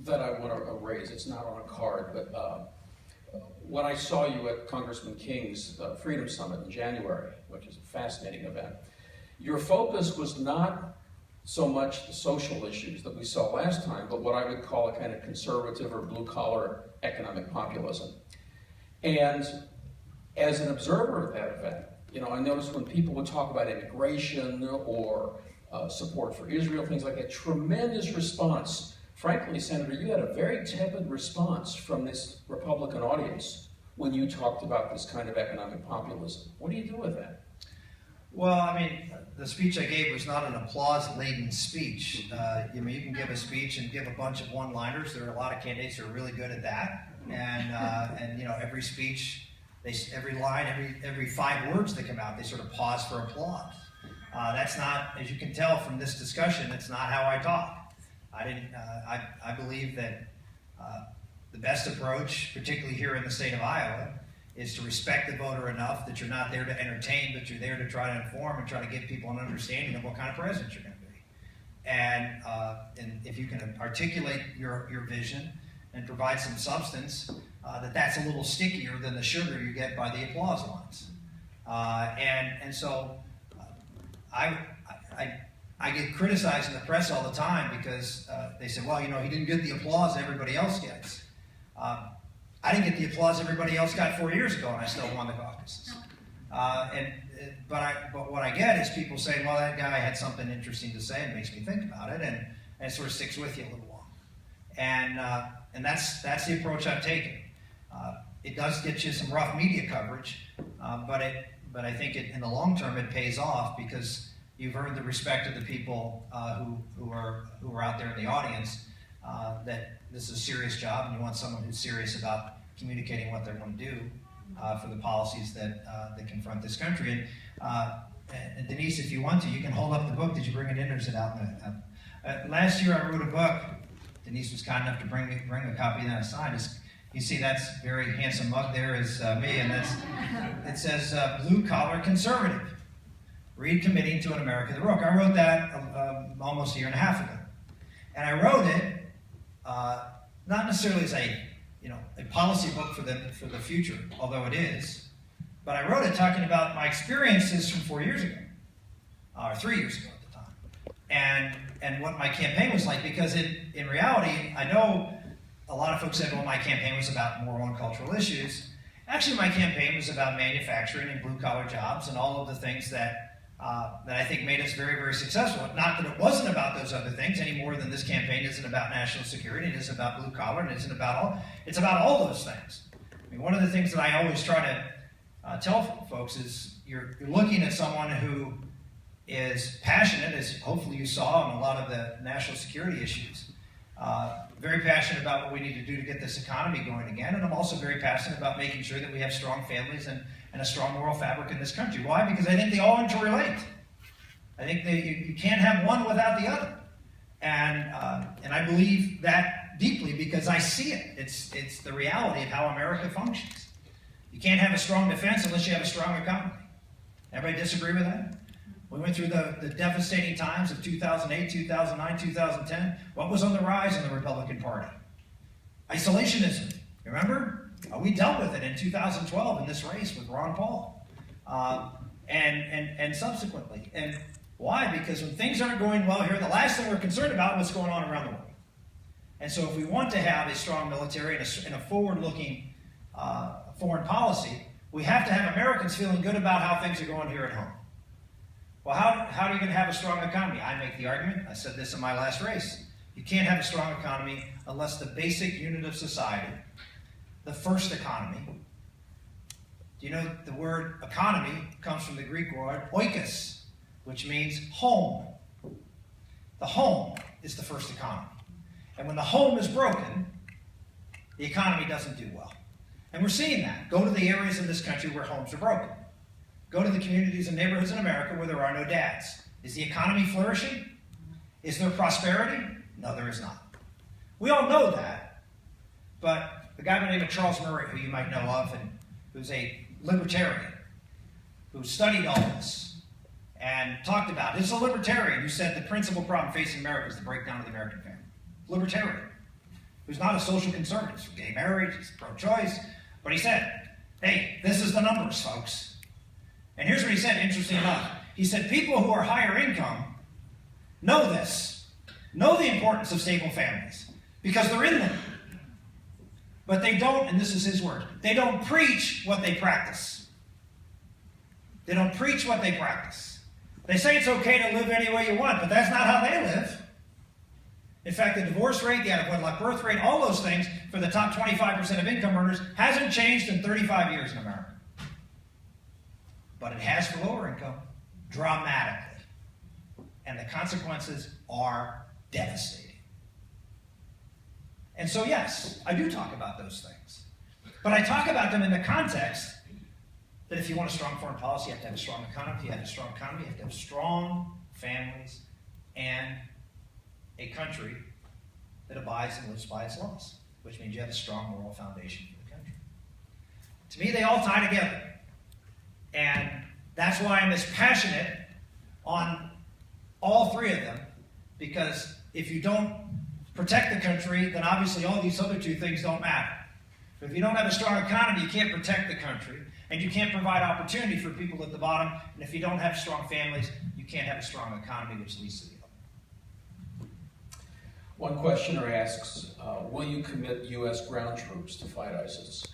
that I want to raise. It's not on a card, but when I saw you at Congressman King's Freedom Summit in January, which is a fascinating event, your focus was not so much the social issues that we saw last time, but what I would call a kind of conservative or blue-collar economic populism. And as an observer of that event, you know, I noticed when people would talk about immigration or support for Israel, things like that, tremendous response. Frankly, Senator, you had a very tepid response from this Republican audience when you talked about this kind of economic populism. What do you do with that? Well, I mean, the speech I gave was not an applause-laden speech. You know, you can give a speech and give a bunch of one-liners. There are a lot of candidates who are really good at that. And you know, every speech, every line, every 5 words that come out, they sort of pause for applause. That's not, as you can tell from this discussion, it's not how I talk. I believe that the best approach, particularly here in the state of Iowa, is to respect the voter enough that you're not there to entertain, but you're there to try to inform and try to give people an understanding of what kind of president you're going to be. And if you can articulate your vision and provide some substance, that's a little stickier than the sugar you get by the applause lines. So I get criticized in the press all the time because they say, well, you know, he didn't get the applause everybody else gets. I didn't get the applause everybody else got 4 years ago, and I still won the caucuses. But what I get is people saying, well, that guy had something interesting to say, and makes me think about it, and it sort of sticks with you a little while. And that's the approach I've taken. It does get you some rough media coverage, but I think in the long term it pays off because you've earned the respect of the people who are out there in the audience. That this is a serious job, and you want someone who's serious about communicating what they want to do for the policies that confront this country. And Denise, if you want to, you can hold up the book. Did you bring it in, or is it out? Last year I wrote a book. Denise was kind enough to bring a copy of that aside. You see, that's very handsome mug there is me, and it says blue collar conservative. Read Committing to an America that Broke. I wrote that almost a year and a half ago, and I wrote it not necessarily as a policy book for the future, although it is, but I wrote it talking about my experiences from 4 years ago, or 3 years ago at the time, and what my campaign was like. Because in reality, I know a lot of folks said, well, my campaign was about moral and cultural issues. Actually, my campaign was about manufacturing and blue-collar jobs and all of the things that I think made us very, very successful. Not that it wasn't about those other things any more than this campaign isn't about national security, it is about blue-collar, and it's about all those things. I mean, one of the things that I always try to tell folks is you're looking at someone who is passionate, as hopefully you saw on a lot of the national security issues, very passionate about what we need to do to get this economy going again, and I'm also very passionate about making sure that we have strong families and a strong moral fabric in this country. Why? Because I think they all interrelate. I think you can't have one without the other. And I believe that deeply because I see it. It's the reality of how America functions. You can't have a strong defense unless you have a strong economy. Everybody disagree with that? We went through the devastating times of 2008, 2009, 2010. What was on the rise in the Republican Party? Isolationism. Remember? We dealt with it in 2012 in this race with Ron Paul, and subsequently. And why? Because when things aren't going well here, the last thing we're concerned about is what's going on around the world. And so if we want to have a strong military and a forward-looking foreign policy, we have to have Americans feeling good about how things are going here at home. Well, how are you going to have a strong economy? I make the argument, I said this in my last race, you can't have a strong economy unless the basic unit of society, the first economy. Do you know the word economy comes from the Greek word oikos, which means home. The home is the first economy. And when the home is broken, the economy doesn't do well. And we're seeing that. Go to the areas in this country where homes are broken. Go to the communities and neighborhoods in America where there are no dads. Is the economy flourishing? Is there prosperity? No, there is not. We all know that, but the guy by the name of Charles Murray, who you might know of, and who's a libertarian, who studied all this and talked about it. This is a libertarian who said the principal problem facing America is the breakdown of the American family. Libertarian. who's not a social conservative. He's gay marriage, he's pro-choice. But he said, hey, this is the numbers, folks. And here's what he said, interesting enough. He said, people who are higher income know this, know the importance of stable families, because they're in them. But they don't, and this is his word, they don't preach what they practice. They don't preach what they practice. They say it's okay to live any way you want, but that's not how they live. In fact, the divorce rate, the out-of-wedlock birth rate, all those things for the top 25% of income earners hasn't changed in 35 years in America. But it has for lower income, dramatically. And the consequences are devastating. And so, yes, I do talk about those things. But I talk about them in the context that if you want a strong foreign policy, you have to have a strong economy. If you have a strong economy, you have to have strong families and a country that abides and lives by its laws, which means you have a strong moral foundation for the country. To me, they all tie together. And that's why I'm as passionate on all three of them, because if you don't protect the country, then obviously all these other two things don't matter. But if you don't have a strong economy, you can't protect the country, and you can't provide opportunity for people at the bottom, and if you don't have strong families, you can't have a strong economy, which leads to the other. One questioner asks, will you commit U.S. ground troops to fight ISIS?